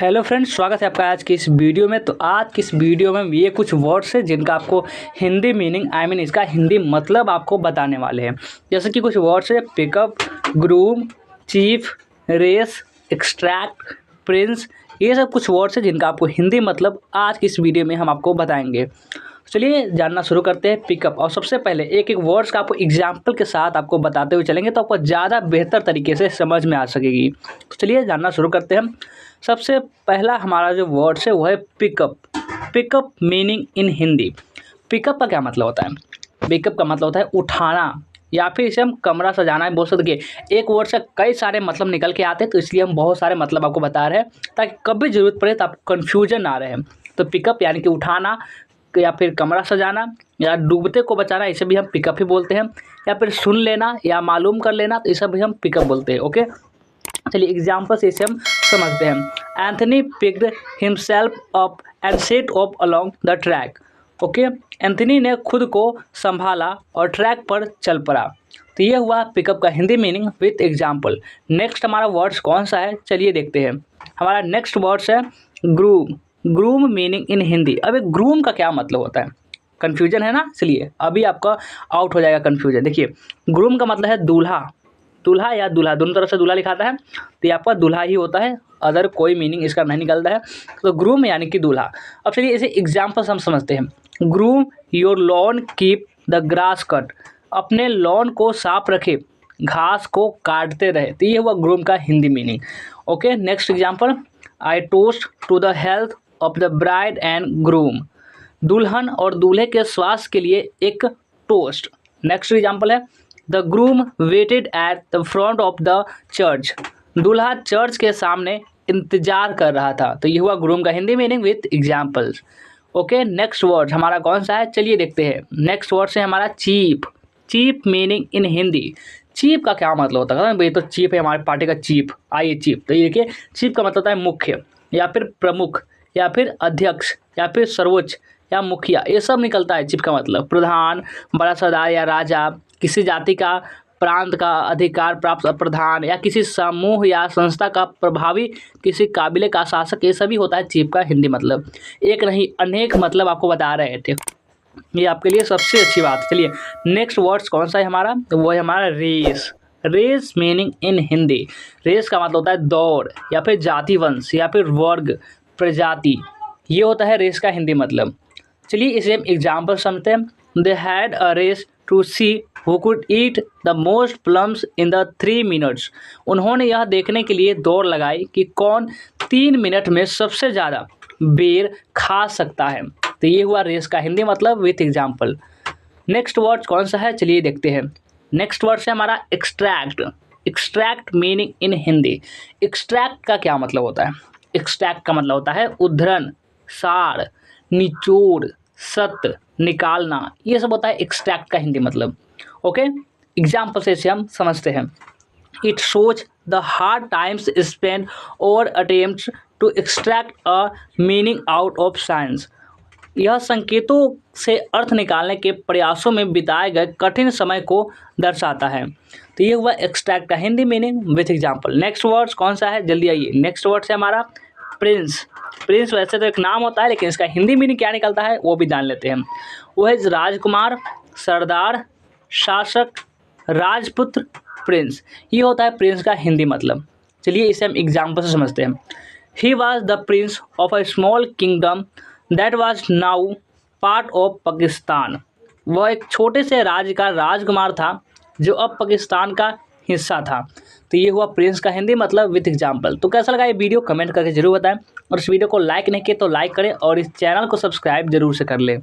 Hello friends, स्वागत है आपका आज की इस वीडियो में। तो आज की इस वीडियो में ये कुछ वर्ड्स हैं जिनका आपको हिंदी मीनिंग इसका हिंदी मतलब आपको बताने वाले हैं। जैसे कि कुछ वर्ड्स है pickup, groom, chief, race, extract, prince. ये सब कुछ वर्ड्स हैं जिनका आपको हिंदी मतलब आज की इस वीडियो में हम आपको बताएंगे। चलिए जानना शुरू करते हैं पिकअप। और सबसे पहले एक एक वर्ड्स का आपको एग्जाम्पल के साथ आपको बताते हुए चलेंगे तो आपको ज़्यादा बेहतर तरीके से समझ में आ सकेगी। तो चलिए जानना शुरू करते हैं। सबसे पहला हमारा जो वर्ड्स है वो है pickup. Pickup meaning in Hindi. Pickup का क्या मतलब होता है? पिकअप का मतलब होता है उठाना, या फिर इसे हम कमरा सजाना है बोल सकते। एक वर्ड से कई सारे मतलब निकल के आते हैं, तो इसलिए हम बहुत सारे मतलब आपको बता रहे हैं ताकि कभी ज़रूरत पड़े तो आपको कन्फ्यूजन ना रहे। तो पिकअप यानी कि उठाना, या फिर कमरा सजाना, या डूबते को बचाना, इसे भी हम पिकअप ही बोलते हैं। या फिर सुन लेना या मालूम कर लेना, तो इसे भी हम पिकअप बोलते हैं। ओके, चलिए एग्जाम्पल से इसे हम समझते हैं। Anthony picked himself up and set of along the track. Okay, Anthony ने खुद को संभाला और ट्रैक पर चल पड़ा। तो ये हुआ पिकअप का Hindi meaning with example. Next हमारा वर्ड्स कौन सा है, चलिए देखते हैं। हमारा नेक्स्ट वर्ड्स है groom. Groom meaning in Hindi. अब एक ग्रूम का क्या मतलब होता है? कन्फ्यूजन है ना, इसलिए अभी आपका आउट हो जाएगा कन्फ्यूजन। देखिए, ग्रूम का मतलब है दूल्हा। दूल्हा या दूल्हा दोनों तरफ से दूल्हा लिखाता है, तो ये आपका दूल्हा ही होता है, अदर कोई मीनिंग इसका नहीं निकलता है। तो ग्रूम यानी कि दूल्हा। अब चलिए इसे एग्जाम्पल हम समझते हैं। Groom your lawn, keep the grass cut. अपने लॉन को साफ रखे, घास को काटते रहे। तो ये हुआ ग्रूम का Hindi meaning. Okay, next example. I toast to the health of the bride and groom. दुल्हन और दूल्हे के स्वास्थ्य के लिए एक टोस्ट। नेक्स्ट एग्जाम्पल है the groom waited at the front of the church. दूल्हा चर्च के सामने इंतजार कर रहा था। तो ये हुआ ग्रूम का Hindi meaning with examples. Okay, next word हमारा कौन सा है, चलिए देखते हैं। नेक्स्ट वर्ड है हमारा chief. Chief meaning in Hindi. Chief का क्या मतलब होता है? भाई तो चीफ है हमारे पार्टी का चीफ, आइए चीफ। तो ये देखिए, चीफ का मतलब होता है मुख्य, या फिर प्रमुख, या फिर अध्यक्ष, या फिर सर्वोच्च, या मुखिया। ये सब निकलता है चीफ का मतलब। प्रधान, बड़ा सरदार या राजा, किसी जाति का, प्रांत का अधिकार प्राप्त प्रधान, या किसी समूह या संस्था का प्रभावी, किसी काबिले का शासक। ये सभी होता है चीफ का हिंदी मतलब। एक नहीं अनेक मतलब आपको बता रहे थे, ये आपके लिए सबसे अच्छी बात है। चलिए नेक्स्ट वर्ड्स कौन सा है हमारा, तो वो है हमारा race. Race meaning in Hindi. Race का मतलब होता है दौड़, या फिर जाति वंश, या फिर वर्ग, प्रजाति। ये होता है रेस का हिंदी मतलब। चलिए इसे हम एग्जाम्पल समझते हैं। They had a race to see who could eat the most plums in the 3 minutes. उन्होंने यह देखने के लिए दौड़ लगाई कि कौन 3 मिनट में सबसे ज़्यादा बेर खा सकता है। तो ये हुआ रेस का हिंदी मतलब विथ एग्जाम्पल। नेक्स्ट वर्ड कौन सा है, चलिए देखते हैं। नेक्स्ट वर्ड है हमारा extract. Extract meaning in Hindi. Extract का क्या मतलब होता है? एक्सट्रैक्ट का मतलब होता है उद्धरण, सार, निचोड़, सत्य, निकालना। ये सब होता है एक्सट्रैक्ट का हिंदी मतलब। ओके, एग्जाम्पल से इसे हम समझते हैं। It shows the hard times spend और attempts to extract a meaning out of science. यह संकेतों से अर्थ निकालने के प्रयासों में बिताए गए कठिन समय को दर्शाता है। तो ये हुआ एक्सट्रैक्ट का Hindi meaning with example. Next words कौन सा है, जल्दी आइए। नेक्स्ट वर्ड्स है हमारा प्रिंस। प्रिंस वैसे तो एक नाम होता है, लेकिन इसका हिंदी मीनिंग क्या निकलता है वो भी जान लेते हैं। वो है राजकुमार, सरदार, शासक, राजपुत्र, प्रिंस। ये होता है प्रिंस का हिंदी मतलब। चलिए इसे हम एग्जाम्पल से समझते हैं। He was the Prince of a small kingdom that was now part of Pakistan. वह एक छोटे से राज्य का राजकुमार था जो अब पाकिस्तान का हिस्सा था। तो ये हुआ प्रिंस का हिंदी मतलब विथ एग्जाम्पल। तो कैसा लगा ये वीडियो कमेंट करके जरूर बताएं, और इस वीडियो को लाइक नहीं किए तो लाइक करें, और इस चैनल को सब्सक्राइब जरूर से कर लें।